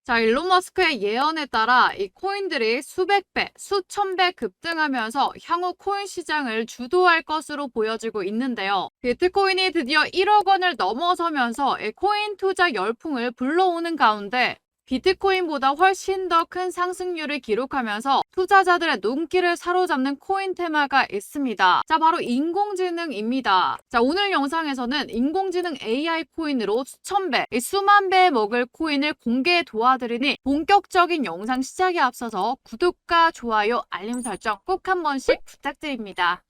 자, 일론 머스크의 예언에 따라 이 코인들이 수백 배, 수천 배 급등하면서 향후 코인 시장을 주도할 것으로 보여지고 있는데요. 비트코인이 드디어 1억 원을 넘어서면서 이 코인 투자 열풍을 불러오는 가운데 비트코인보다 훨씬 더 큰 상승률을 기록하면서 투자자들의 눈길을 사로잡는 코인 테마가 있습니다. 자, 바로 인공지능입니다. 자, 오늘 영상에서는 인공지능 AI 코인으로 수천 배, 수만 배 먹을 코인을 공개해 도와드리니 본격적인 영상 시작에 앞서서 구독과 좋아요, 알림 설정 꼭 한 번씩 부탁드립니다.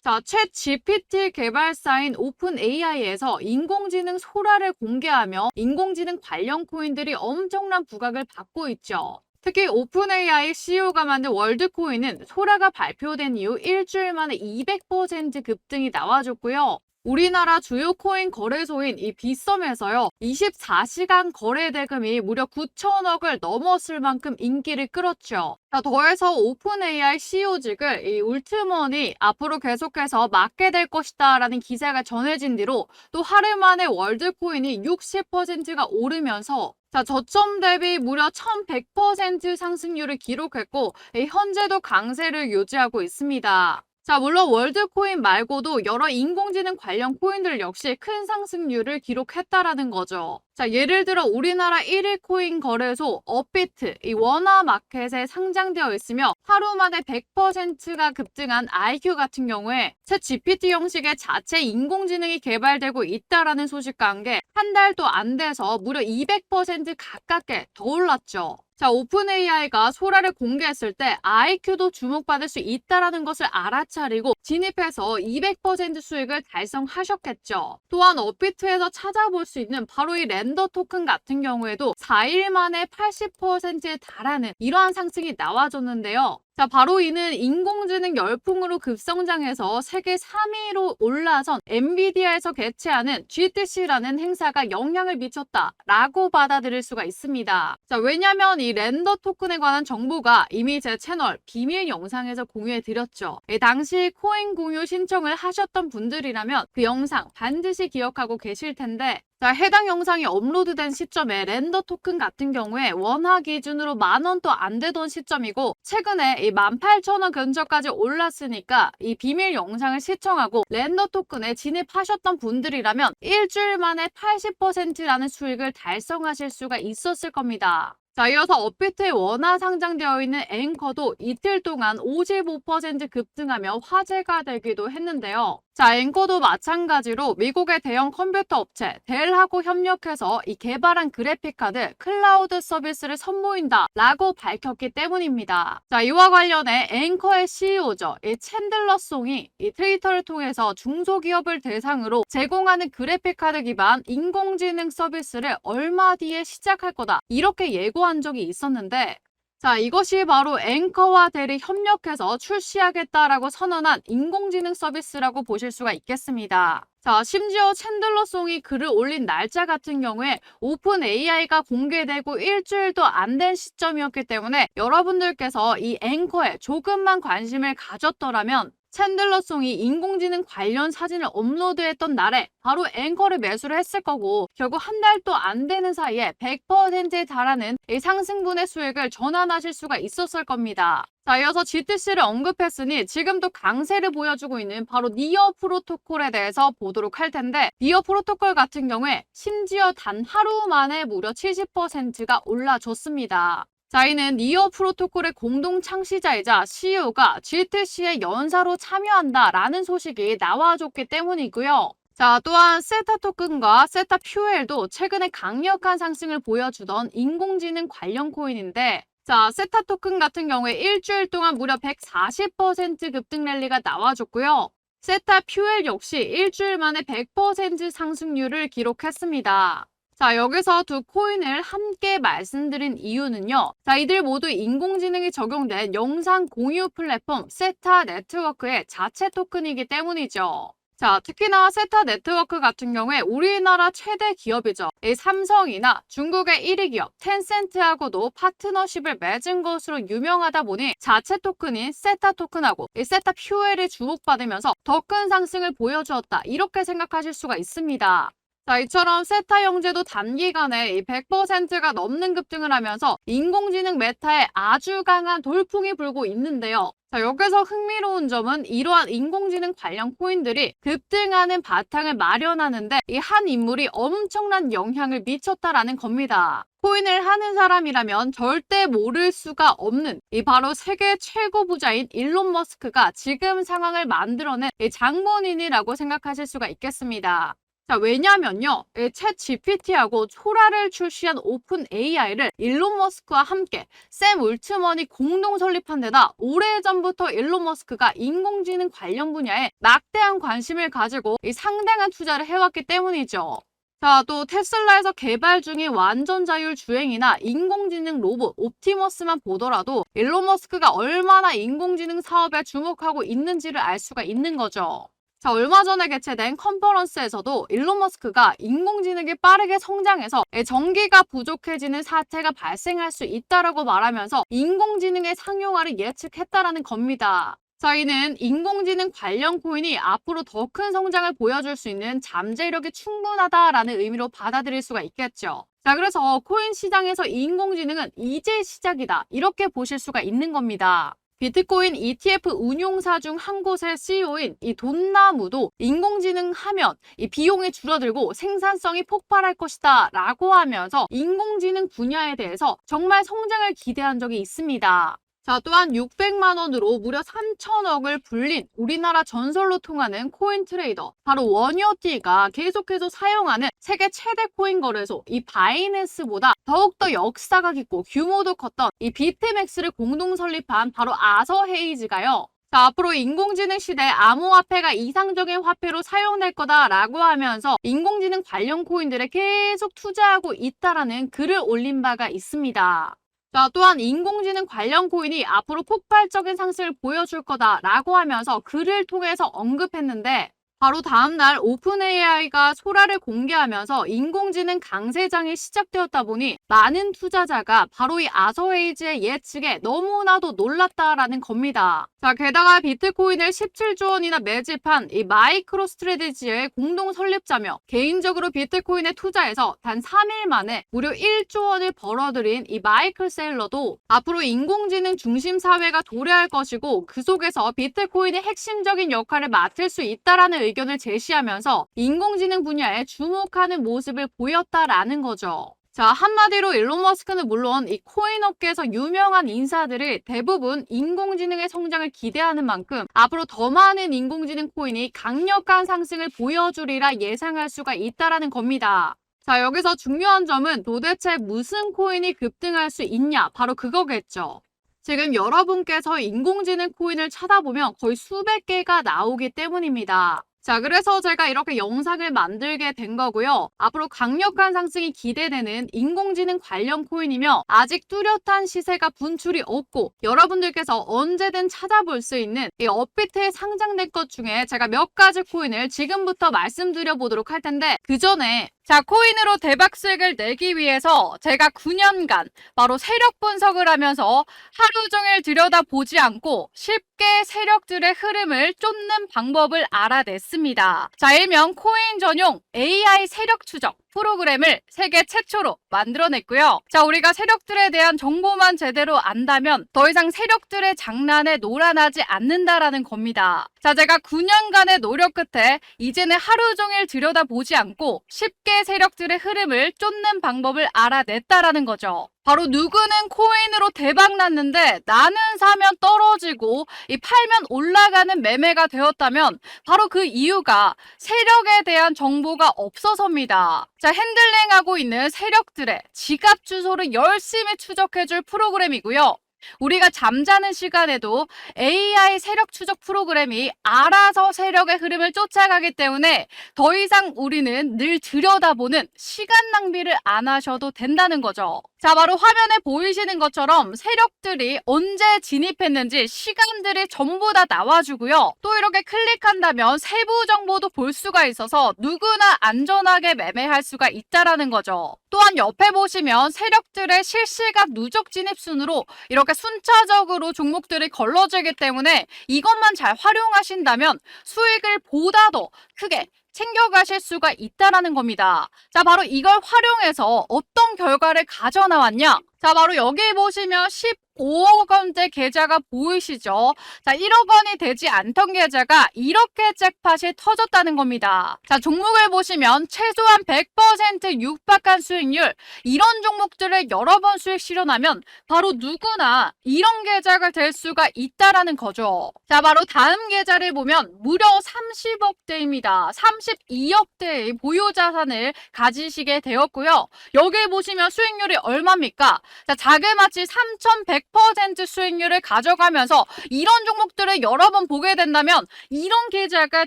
자, 챗 GPT 개발사인 오픈 AI에서 인공지능 소라를 공개하며 인공지능 관련 코인들이 엄청난 부각을 받고 있죠. 특히 오픈 AI CEO가 만든 월드코인은 소라가 발표된 이후 일주일 만에 200% 급등이 나와줬고요. 우리나라 주요 코인 거래소인 이 빗썸에서요, 24시간 거래 대금이 무려 9천억을 넘었을 만큼 인기를 끌었죠. 자, 더해서 오픈 AI CEO직을 이 울트먼이 앞으로 계속해서 맡게 될 것이다 라는 기사가 전해진 뒤로 또 하루 만에 월드코인이 60%가 오르면서 자, 저점 대비 무려 1100% 상승률을 기록했고 현재도 강세를 유지하고 있습니다. 자, 물론 월드코인 말고도 여러 인공지능 관련 코인들 역시 큰 상승률을 기록했다라는 거죠. 자, 예를 들어 우리나라 1위 코인 거래소 업비트, 이 원화마켓에 상장되어 있으며 하루 만에 100%가 급등한 IQ 같은 경우에 챗 GPT 형식의 자체 인공지능이 개발되고 있다라는 소식과 함께 한 달도 안 돼서 무려 200% 가깝게 더 올랐죠. 자, 오픈 AI가 소라를 공개했을 때 IQ도 주목받을 수 있다는 것을 알아차리고 진입해서 200% 수익을 달성하셨겠죠. 또한 업비트에서 찾아볼 수 있는 바로 이 렌더 토큰 같은 경우에도 4일 만에 80%에 달하는 이러한 상승이 나와줬는데요. 자, 바로 이는 인공지능 열풍으로 급성장해서 세계 3위로 올라선 엔비디아에서 개최하는 GTC라는 행사가 영향을 미쳤다라고 받아들일 수가 있습니다. 자, 왜냐면 이 렌더 토큰에 관한 정보가 이미 제 채널 비밀 영상에서 공유해드렸죠. 당시 코인 공유 신청을 하셨던 분들이라면 그 영상 반드시 기억하고 계실 텐데, 자, 해당 영상이 업로드된 시점에 렌더 토큰 같은 경우에 원화 기준으로 10,000원도 안 되던 시점이고 최근에 이 18,000원 근처까지 올랐으니까 이 비밀 영상을 시청하고 렌더 토큰에 진입하셨던 분들이라면 일주일 만에 80%라는 수익을 달성하실 수가 있었을 겁니다. 자, 이어서 업비트에 원화 상장되어 있는 앵커도 이틀 동안 55% 급등하며 화제가 되기도 했는데요. 자, 앵커도 마찬가지로 미국의 대형 컴퓨터 업체 델하고 협력해서 이 개발한 그래픽카드 클라우드 서비스를 선보인다 라고 밝혔기 때문입니다. 자, 이와 관련해 앵커의 CEO죠. 이 챈들러 송이 이 트위터를 통해서 중소기업을 대상으로 제공하는 그래픽카드 기반 인공지능 서비스를 얼마 뒤에 시작할 거다 이렇게 예고한 적이 있었는데, 자, 이것이 바로 앵커와 델이 협력해서 출시하겠다라고 선언한 인공지능 서비스라고 보실 수가 있겠습니다. 자, 심지어 챈들러 송이 글을 올린 날짜 같은 경우에 오픈 AI가 공개되고 일주일도 안 된 시점이었기 때문에 여러분들께서 이 앵커에 조금만 관심을 가졌더라면 챈들러 송이 인공지능 관련 사진을 업로드했던 날에 바로 앵커를 매수를 했을 거고 결국 한 달도 안 되는 사이에 100%에 달하는 이 상승분의 수익을 전환하실 수가 있었을 겁니다. 자, 이어서 GTC를 언급했으니 지금도 강세를 보여주고 있는 바로 니어 프로토콜에 대해서 보도록 할 텐데, 니어 프로토콜 같은 경우에 심지어 단 하루 만에 무려 70%가 올라줬습니다. 자, 이는 니어 프로토콜의 공동 창시자이자 CEO가 GTC에 연사로 참여한다라는 소식이 나와줬기 때문이고요. 자, 또한 세타 토큰과 세타 퓨엘도 최근에 강력한 상승을 보여주던 인공지능 관련 코인인데, 자, 세타 토큰 같은 경우에 일주일 동안 무려 140% 급등 랠리가 나와줬고요. 세타 퓨엘 역시 일주일 만에 100% 상승률을 기록했습니다. 자, 여기서 두 코인을 함께 말씀드린 이유는요. 자, 이들 모두 인공지능이 적용된 영상 공유 플랫폼 세타 네트워크의 자체 토큰이기 때문이죠. 자, 특히나 세타 네트워크 같은 경우에 우리나라 최대 기업이죠. 이 삼성이나 중국의 1위 기업 텐센트하고도 파트너십을 맺은 것으로 유명하다 보니 자체 토큰인 세타 토큰하고 이 세타 퓨엘이 주목받으면서 더 큰 상승을 보여주었다. 이렇게 생각하실 수가 있습니다. 자, 이처럼 세타 형제도 단기간에 이 100%가 넘는 급등을 하면서 인공지능 메타에 아주 강한 돌풍이 불고 있는데요. 자, 여기서 흥미로운 점은 이러한 인공지능 관련 코인들이 급등하는 바탕을 마련하는데 이 한 인물이 엄청난 영향을 미쳤다라는 겁니다. 코인을 하는 사람이라면 절대 모를 수가 없는 이 바로 세계 최고 부자인 일론 머스크가 지금 상황을 만들어낸 이 장본인이라고 생각하실 수가 있겠습니다. 자, 왜냐면요. 챗 GPT하고 초라를 출시한 오픈 AI를 일론 머스크와 함께 샘 울트먼이 공동 설립한 데다 오래전부터 일론 머스크가 인공지능 관련 분야에 막대한 관심을 가지고 이 상당한 투자를 해왔기 때문이죠. 자, 또 테슬라에서 개발 중인 완전 자율 주행이나 인공지능 로봇 옵티머스만 보더라도 일론 머스크가 얼마나 인공지능 사업에 주목하고 있는지를 알 수가 있는 거죠. 자, 얼마 전에 개최된 컨퍼런스에서도 일론 머스크가 인공지능이 빠르게 성장해서 전기가 부족해지는 사태가 발생할 수 있다라고 말하면서 인공지능의 상용화를 예측했다라는 겁니다. 자, 이는 인공지능 관련 코인이 앞으로 더 큰 성장을 보여줄 수 있는 잠재력이 충분하다라는 의미로 받아들일 수가 있겠죠. 자, 그래서 코인 시장에서 인공지능은 이제 시작이다, 이렇게 보실 수가 있는 겁니다. 비트코인 ETF 운용사 중 한 곳의 CEO인 이 돈나무도 인공지능 하면 이 비용이 줄어들고 생산성이 폭발할 것이다 라고 하면서 인공지능 분야에 대해서 정말 성장을 기대한 적이 있습니다. 자, 또한 600만 원으로 무려 3천억을 불린 우리나라 전설로 통하는 코인 트레이더 바로 원효티가 계속해서 사용하는 세계 최대 코인 거래소 이 바이낸스보다 더욱더 역사가 깊고 규모도 컸던 이 비트맥스를 공동 설립한 바로 아서 헤이즈가요. 자, 앞으로 인공지능 시대 암호화폐가 이상적인 화폐로 사용될 거다라고 하면서 인공지능 관련 코인들에 계속 투자하고 있다라는 글을 올린 바가 있습니다. 자, 또한 인공지능 관련 코인이 앞으로 폭발적인 상승을 보여줄 거다라고 하면서 글을 통해서 언급했는데 바로 다음날 오픈 AI가 소라를 공개하면서 인공지능 강세장이 시작되었다 보니 많은 투자자가 바로 이 아서헤이즈의 예측에 너무나도 놀랐다라는 겁니다. 자, 게다가 비트코인을 17조 원이나 매집한 이 마이크로 스트래티지의 공동 설립자며 개인적으로 비트코인에 투자해서 단 3일 만에 무려 1조 원을 벌어들인 이 마이클 세일러도 앞으로 인공지능 중심 사회가 도래할 것이고 그 속에서 비트코인의 핵심적인 역할을 맡을 수 있다라는 의견을 제시하면서 인공지능 분야에 주목하는 모습을 보였다라는 거죠. 자, 한마디로 일론 머스크는 물론 이 코인 업계에서 유명한 인사들을 대부분 인공지능의 성장을 기대하는 만큼 앞으로 더 많은 인공지능 코인이 강력한 상승을 보여주리라 예상할 수가 있다라는 겁니다. 자, 여기서 중요한 점은 도대체 무슨 코인이 급등할 수 있냐? 바로 그거겠죠. 지금 여러분께서 인공지능 코인을 찾아보면 거의 수백 개가 나오기 때문입니다. 자, 그래서 제가 이렇게 영상을 만들게 된 거고요. 앞으로 강력한 상승이 기대되는 인공지능 관련 코인이며 아직 뚜렷한 시세가 분출이 없고 여러분들께서 언제든 찾아볼 수 있는 이 업비트에 상장된 것 중에 제가 몇 가지 코인을 지금부터 말씀드려 보도록 할 텐데 그 전에 자, 코인으로 대박 수익을 내기 위해서 제가 9년간 바로 세력 분석을 하면서 하루 종일 들여다보지 않고 쉽게 세력들의 흐름을 쫓는 방법을 알아냈습니다. 자, 일명 코인 전용 AI 세력 추적 프로그램을 세계 최초로 만들어냈고요. 자, 우리가 세력들에 대한 정보만 제대로 안다면 더 이상 세력들의 장난에 놀아나지 않는다라는 겁니다. 자, 제가 9년간의 노력 끝에 이제는 하루 종일 들여다보지 않고 쉽게 세력들의 흐름을 쫓는 방법을 알아냈다라는 거죠. 바로 누구는 코인으로 대박 났는데 나는 사면 떨어지고 이 팔면 올라가는 매매가 되었다면 바로 그 이유가 세력에 대한 정보가 없어서입니다. 자, 핸들링하고 있는 세력들의 지갑 주소를 열심히 추적해줄 프로그램이고요. 우리가 잠자는 시간에도 AI 세력 추적 프로그램이 알아서 세력의 흐름을 쫓아가기 때문에 더 이상 우리는 늘 들여다보는 시간 낭비를 안 하셔도 된다는 거죠. 자, 바로 화면에 보이시는 것처럼 세력들이 언제 진입했는지 시간들이 전부 다 나와주고요. 또 이렇게 클릭한다면 세부 정보도 볼 수가 있어서 누구나 안전하게 매매할 수가 있다라는 거죠. 또한 옆에 보시면 세력들의 실시간 누적 진입 순으로 이렇게 순차적으로 종목들이 걸러지기 때문에 이것만 잘 활용하신다면 수익을 보다 더 크게 챙겨가실 수가 있다라는 겁니다. 자, 바로 이걸 활용해서 어떤 결과를 가져나왔냐? 자, 바로 여기 보시면 15억 원대 계좌가 보이시죠? 자, 1억 원이 되지 않던 계좌가 이렇게 잭팟이 터졌다는 겁니다. 자, 종목을 보시면 최소한 100% 육박한 수익률, 이런 종목들을 여러 번 수익 실현하면 바로 누구나 이런 계좌가 될 수가 있다라는 거죠. 자, 바로 다음 계좌를 보면 무려 30억대입니다. 32억대의 보유 자산을 가지시게 되었고요. 여기 보시면 수익률이 얼마입니까? 자, 자그마치 3,100% 수익률을 가져가면서 이런 종목들을 여러 번 보게 된다면 이런 계좌가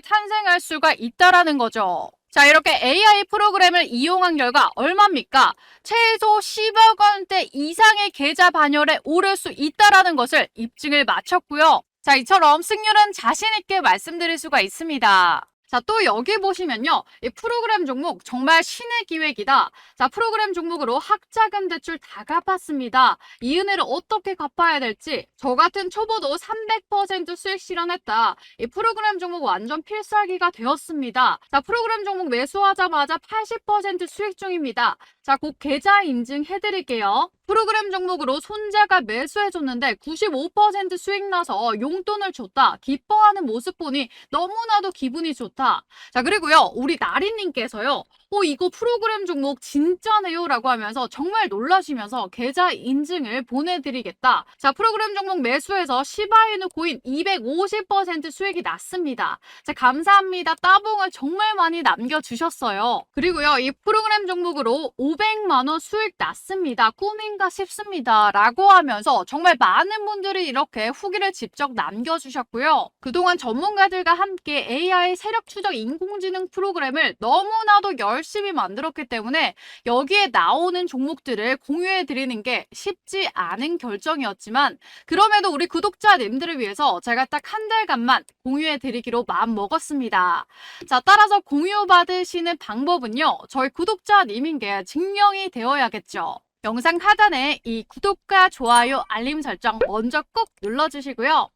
탄생할 수가 있다라는 거죠. 자, 이렇게 AI 프로그램을 이용한 결과 얼마입니까? 최소 10억 원대 이상의 계좌 반열에 오를 수 있다라는 것을 입증을 마쳤고요. 자, 이처럼 승률은 자신 있게 말씀드릴 수가 있습니다. 자, 또 여기 보시면요. 이 프로그램 종목 정말 신의 기획이다. 자, 프로그램 종목으로 학자금 대출 다 갚았습니다. 이 은혜를 어떻게 갚아야 될지, 저 같은 초보도 300% 수익 실현했다. 이 프로그램 종목 완전 필살기가 되었습니다. 자, 프로그램 종목 매수하자마자 80% 수익 중입니다. 자, 곧 계좌 인증해드릴게요. 프로그램 종목으로 손자가 매수해줬는데 95% 수익 나서 용돈을 줬다. 기뻐하는 모습 보니 너무나도 기분이 좋다. 자, 그리고요, 우리 나리님께서요, 이거 프로그램 종목 진짜네요 라고 하면서 정말 놀라시면서 계좌 인증을 보내드리겠다. 자, 프로그램 종목 매수해서 시바이누 코인 250% 수익이 났습니다. 자, 감사합니다. 따봉을 정말 많이 남겨주셨어요. 그리고요, 이 프로그램 종목으로 500만원 수익 났습니다. 꿈인가 싶습니다. 라고 하면서 정말 많은 분들이 이렇게 후기를 직접 남겨주셨고요. 그동안 전문가들과 함께 AI 세력 추적 인공지능 프로그램을 너무나도 열심히 만들었기 때문에 여기에 나오는 종목들을 공유해 드리는 게 쉽지 않은 결정이었지만, 그럼에도 우리 구독자님들을 위해서 제가 딱 한 달간만 공유해 드리기로 마음 먹었습니다. 자, 따라서 공유 받으시는 방법은요, 저희 구독자님인 게 증명이 되어야겠죠. 영상 하단에 이 구독과 좋아요, 알림 설정 먼저 꼭 눌러주시고요.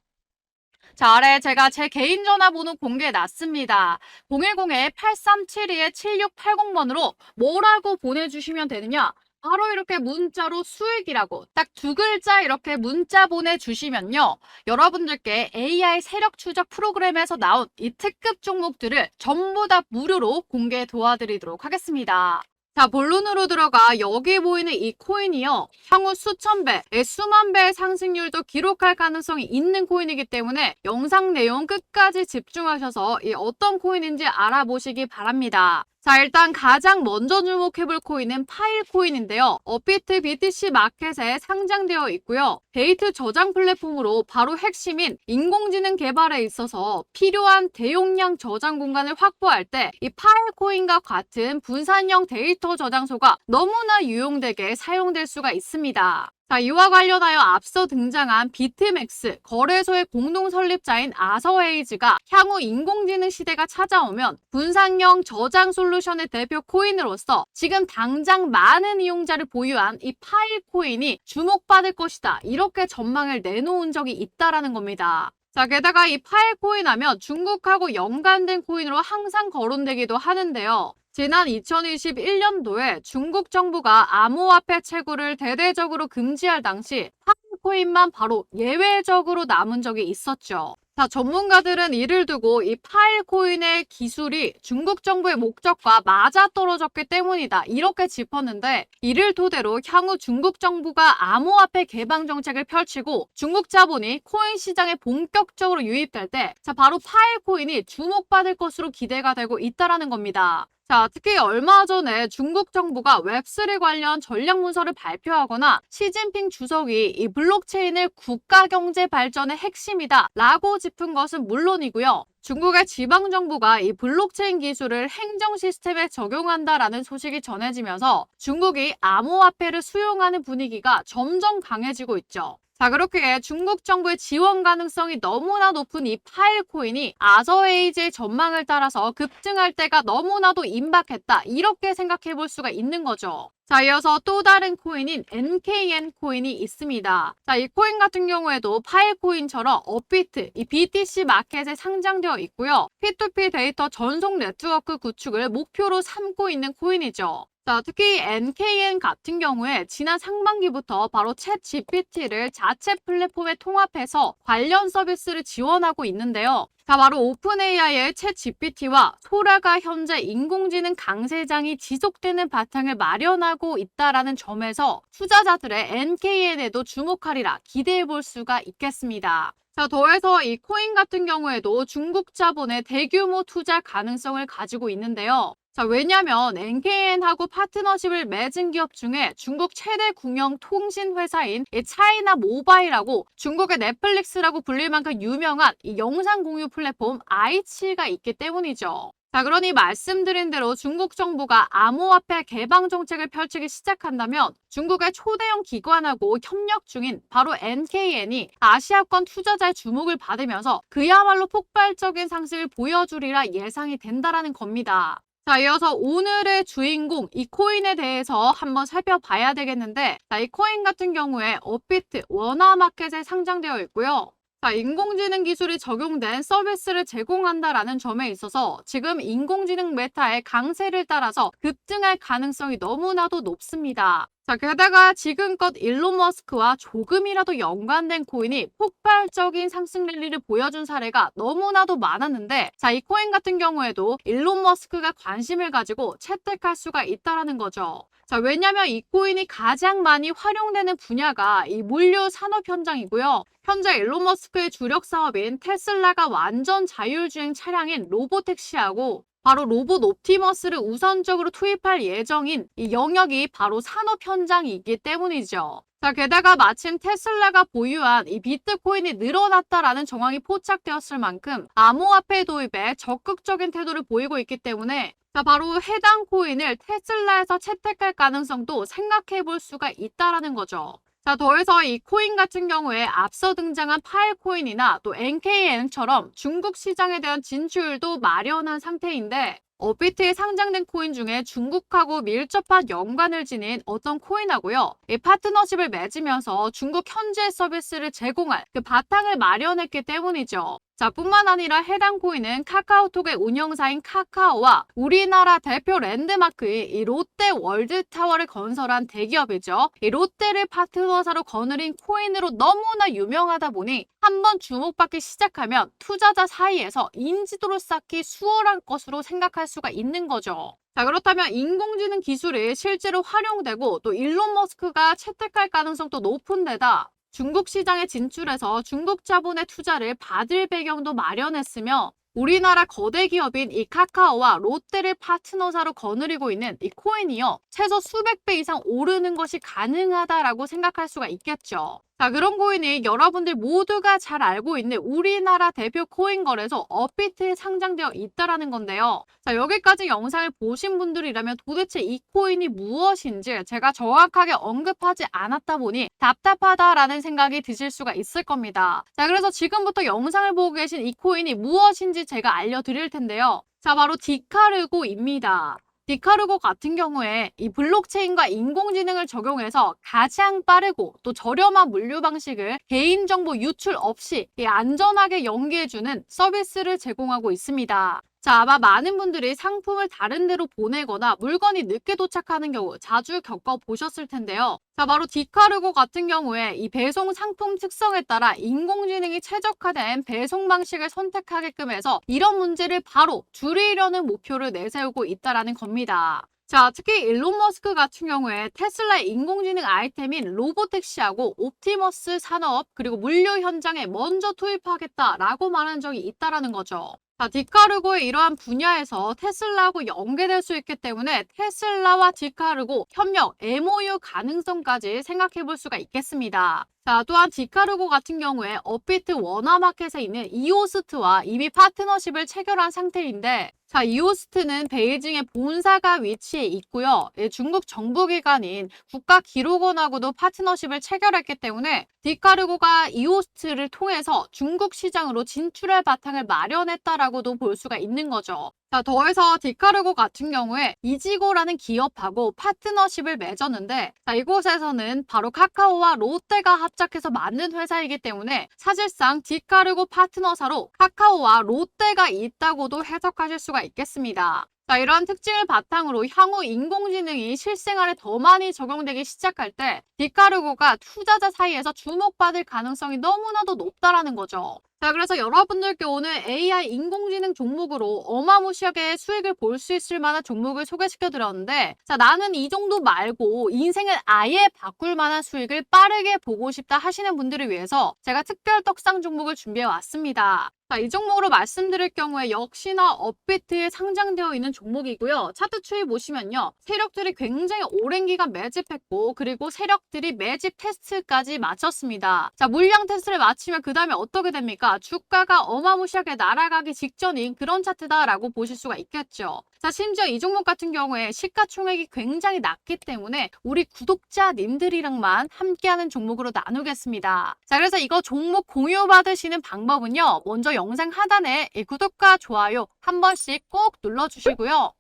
자, 아래 제가 제 개인 전화번호 공개해 놨습니다. 010-8372-7680번으로 뭐라고 보내주시면 되느냐? 바로 이렇게 문자로 수익이라고 딱 두 글자 이렇게 문자 보내주시면요, 여러분들께 AI 세력 추적 프로그램에서 나온 이 특급 종목들을 전부 다 무료로 공개 도와드리도록 하겠습니다. 자, 본론으로 들어가 여기 보이는 이 코인이요, 향후 수천 배, 수만 배의 상승률도 기록할 가능성이 있는 코인이기 때문에 영상 내용 끝까지 집중하셔서 이 어떤 코인인지 알아보시기 바랍니다. 자, 일단 가장 먼저 주목해볼 코인은 파일코인인데요. 업비트 BTC 마켓에 상장되어 있고요. 데이트 저장 플랫폼으로 바로 핵심인 인공지능 개발에 있어서 필요한 대용량 저장 공간을 확보할 때 이 파일코인과 같은 분산형 데이터 저장소가 너무나 유용되게 사용될 수가 있습니다. 자, 이와 관련하여 앞서 등장한 비트맥스 거래소의 공동 설립자인 아서헤이즈가 향후 인공지능 시대가 찾아오면 분산형 저장 솔루션의 대표 코인으로서 지금 당장 많은 이용자를 보유한 이 파일 코인이 주목받을 것이다, 이렇게 전망을 내놓은 적이 있다라는 겁니다. 자, 게다가 이 파일 코인 하면 중국하고 연관된 코인으로 항상 거론되기도 하는데요. 지난 2021년도에 중국 정부가 암호화폐 채굴을 대대적으로 금지할 당시 파일코인만 바로 예외적으로 남은 적이 있었죠. 자, 전문가들은 이를 두고 이 파일코인의 기술이 중국 정부의 목적과 맞아떨어졌기 때문이다, 이렇게 짚었는데, 이를 토대로 향후 중국 정부가 암호화폐 개방 정책을 펼치고 중국 자본이 코인 시장에 본격적으로 유입될 때, 자, 바로 파일코인이 주목받을 것으로 기대가 되고 있다는 겁니다. 자, 특히 얼마 전에 중국 정부가 웹3 관련 전략 문서를 발표하거나 시진핑 주석이 이 블록체인을 국가 경제 발전의 핵심이다 라고 짚은 것은 물론이고요. 중국의 지방정부가 이 블록체인 기술을 행정 시스템에 적용한다라는 소식이 전해지면서 중국이 암호화폐를 수용하는 분위기가 점점 강해지고 있죠. 자, 그렇게 중국 정부의 지원 가능성이 너무나 높은 이 파일코인이 아서에이지의 전망을 따라서 급증할 때가 너무나도 임박했다. 이렇게 생각해 볼 수가 있는 거죠. 자, 이어서 또 다른 코인인 NKN 코인이 있습니다. 자, 이 코인 같은 경우에도 파일코인처럼 업비트, 이 BTC 마켓에 상장되어 있고요. P2P 데이터 전송 네트워크 구축을 목표로 삼고 있는 코인이죠. 자, 특히 NKN 같은 경우에 지난 상반기부터 바로 챗 GPT를 자체 플랫폼에 통합해서 관련 서비스를 지원하고 있는데요. 자, 바로 오픈 AI의 챗 GPT와 소라가 현재 인공지능 강세장이 지속되는 바탕을 마련하고 있다라는 점에서 투자자들의 NKN에도 주목하리라 기대해 볼 수가 있겠습니다. 자, 더해서 이 코인 같은 경우에도 중국 자본의 대규모 투자 가능성을 가지고 있는데요. 자, 왜냐면 NKN하고 파트너십을 맺은 기업 중에 중국 최대 국영 통신 회사인 이 차이나 모바일하고 중국의 넷플릭스라고 불릴 만큼 유명한 이 영상 공유 플랫폼 아이치가 있기 때문이죠. 자, 그러니 말씀드린 대로 중국 정부가 암호화폐 개방 정책을 펼치기 시작한다면 중국의 초대형 기관하고 협력 중인 바로 NKN이 아시아권 투자자의 주목을 받으면서 그야말로 폭발적인 상승을 보여주리라 예상이 된다라는 겁니다. 자, 이어서 오늘의 주인공 이 코인에 대해서 한번 살펴봐야 되겠는데, 자, 이 코인 같은 경우에 업비트 원화마켓에 상장되어 있고요. 자, 인공지능 기술이 적용된 서비스를 제공한다라는 점에 있어서 지금 인공지능 메타의 강세를 따라서 급등할 가능성이 너무나도 높습니다. 자, 게다가 지금껏 일론 머스크와 조금이라도 연관된 코인이 폭발적인 상승 랠리를 보여준 사례가 너무나도 많았는데, 자, 이 코인 같은 경우에도 일론 머스크가 관심을 가지고 채택할 수가 있다라는 거죠. 자, 왜냐면 이 코인이 가장 많이 활용되는 분야가 이 물류 산업 현장이고요. 현재 일론 머스크의 주력 사업인 테슬라가 완전 자율주행 차량인 로보택시하고 바로 로봇 옵티머스를 우선적으로 투입할 예정인 이 영역이 바로 산업 현장이기 때문이죠. 자, 게다가 마침 테슬라가 보유한 이 비트코인이 늘어났다라는 정황이 포착되었을 만큼 암호화폐 도입에 적극적인 태도를 보이고 있기 때문에 자, 바로 해당 코인을 테슬라에서 채택할 가능성도 생각해 볼 수가 있다라는 거죠. 자, 더해서 이 코인 같은 경우에 앞서 등장한 파일코인이나 또 NKN처럼 중국 시장에 대한 진출도 마련한 상태인데, 업비트에 상장된 코인 중에 중국하고 밀접한 연관을 지닌 어떤 코인하고요. 이 파트너십을 맺으면서 중국 현지의 서비스를 제공할 그 바탕을 마련했기 때문이죠. 자, 뿐만 아니라 해당 코인은 카카오톡의 운영사인 카카오와 우리나라 대표 랜드마크인 이 롯데 월드타워를 건설한 대기업이죠. 이 롯데를 파트너사로 거느린 코인으로 너무나 유명하다 보니 한번 주목받기 시작하면 투자자 사이에서 인지도를 쌓기 수월한 것으로 생각할 수가 있는 거죠. 자, 그렇다면 인공지능 기술이 실제로 활용되고 또 일론 머스크가 채택할 가능성도 높은 데다 중국 시장에 진출해서 중국 자본의 투자를 받을 배경도 마련했으며 우리나라 거대 기업인 이 카카오와 롯데를 파트너사로 거느리고 있는 이 코인이요. 최소 수백 배 이상 오르는 것이 가능하다라고 생각할 수가 있겠죠. 자, 그런 코인이 여러분들 모두가 잘 알고 있는 우리나라 대표 코인 거래소 업비트에 상장되어 있다라는 건데요. 자, 여기까지 영상을 보신 분들이라면 도대체 이 코인이 무엇인지 제가 정확하게 언급하지 않았다 보니 답답하다라는 생각이 드실 수가 있을 겁니다. 자, 그래서 지금부터 영상을 보고 계신 이 코인이 무엇인지 제가 알려드릴 텐데요. 자, 바로 디카르고입니다. 디카르고 같은 경우에 이 블록체인과 인공지능을 적용해서 가장 빠르고 또 저렴한 물류 방식을 개인정보 유출 없이 안전하게 연계해주는 서비스를 제공하고 있습니다. 자, 아마 많은 분들이 상품을 다른 데로 보내거나 물건이 늦게 도착하는 경우 자주 겪어보셨을 텐데요. 자, 바로 디카르고 같은 경우에 이 배송 상품 특성에 따라 인공지능이 최적화된 배송 방식을 선택하게끔 해서 이런 문제를 바로 줄이려는 목표를 내세우고 있다는 겁니다. 자, 특히 일론 머스크 같은 경우에 테슬라의 인공지능 아이템인 로보택시하고 옵티머스 산업 그리고 물류 현장에 먼저 투입하겠다라고 말한 적이 있다라는 거죠. 자, 디카르고의 이러한 분야에서 테슬라하고 연계될 수 있기 때문에 테슬라와 디카르고 협력, MOU 가능성까지 생각해 볼 수가 있겠습니다. 자, 또한 디카르고 같은 경우에 업비트 원화마켓에 있는 이오스트와 이미 파트너십을 체결한 상태인데 자, 이오스트는 베이징에 본사가 위치해 있고요. 중국 정부기관인 국가기록원하고도 파트너십을 체결했기 때문에 디카르고가 이오스트를 통해서 중국 시장으로 진출할 바탕을 마련했다라고도 볼 수가 있는 거죠. 자, 더해서 디카르고 같은 경우에 이지고라는 기업하고 파트너십을 맺었는데, 자, 이곳에서는 바로 카카오와 롯데가 합작해서 만든 회사이기 때문에 사실상 디카르고 파트너사로 카카오와 롯데가 있다고도 해석하실 수가 있겠습니다. 자, 이런 특징을 바탕으로 향후 인공지능이 실생활에 더 많이 적용되기 시작할 때 디카르고가 투자자 사이에서 주목받을 가능성이 너무나도 높다라는 거죠. 자, 그래서 여러분들께 오늘 AI 인공지능 종목으로 어마무시하게 수익을 볼 수 있을 만한 종목을 소개시켜 드렸는데, 자, 나는 이 정도 말고 인생을 아예 바꿀 만한 수익을 빠르게 보고 싶다 하시는 분들을 위해서 제가 특별 떡상 종목을 준비해 왔습니다. 자, 이 종목으로 말씀드릴 경우에 역시나 업비트에 상장되어 있는 종목이고요. 차트 추이 보시면요. 세력들이 굉장히 오랜 기간 매집했고, 그리고 세력들이 매집 테스트까지 마쳤습니다. 자, 물량 테스트를 마치면 그 다음에 어떻게 됩니까? 주가가 어마무시하게 날아가기 직전인 그런 차트다라고 보실 수가 있겠죠. 자, 심지어 이 종목 같은 경우에 시가총액이 굉장히 낮기 때문에 우리 구독자님들이랑만 함께하는 종목으로 나누겠습니다. 자, 그래서 이거 종목 공유 받으시는 방법은요. 먼저 영상 하단에 이 구독과 좋아요 한 번씩 꼭 눌러주시고요.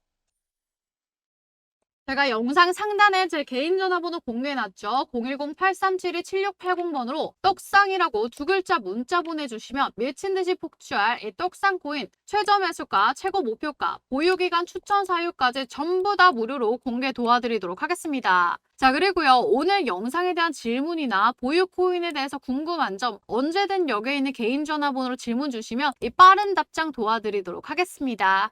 제가 영상 상단에 제 개인 전화번호 공유해놨죠. 010-837-7680번으로 떡상이라고 두 글자 문자 보내주시면 미친 듯이 폭주할 이 떡상 코인 최저 매수가, 최고 목표가, 보유기간 추천 사유까지 전부 다 무료로 공개 도와드리도록 하겠습니다. 자, 그리고요. 오늘 영상에 대한 질문이나 보유 코인에 대해서 궁금한 점 언제든 여기에 있는 개인 전화번호로 질문 주시면 이 빠른 답장 도와드리도록 하겠습니다.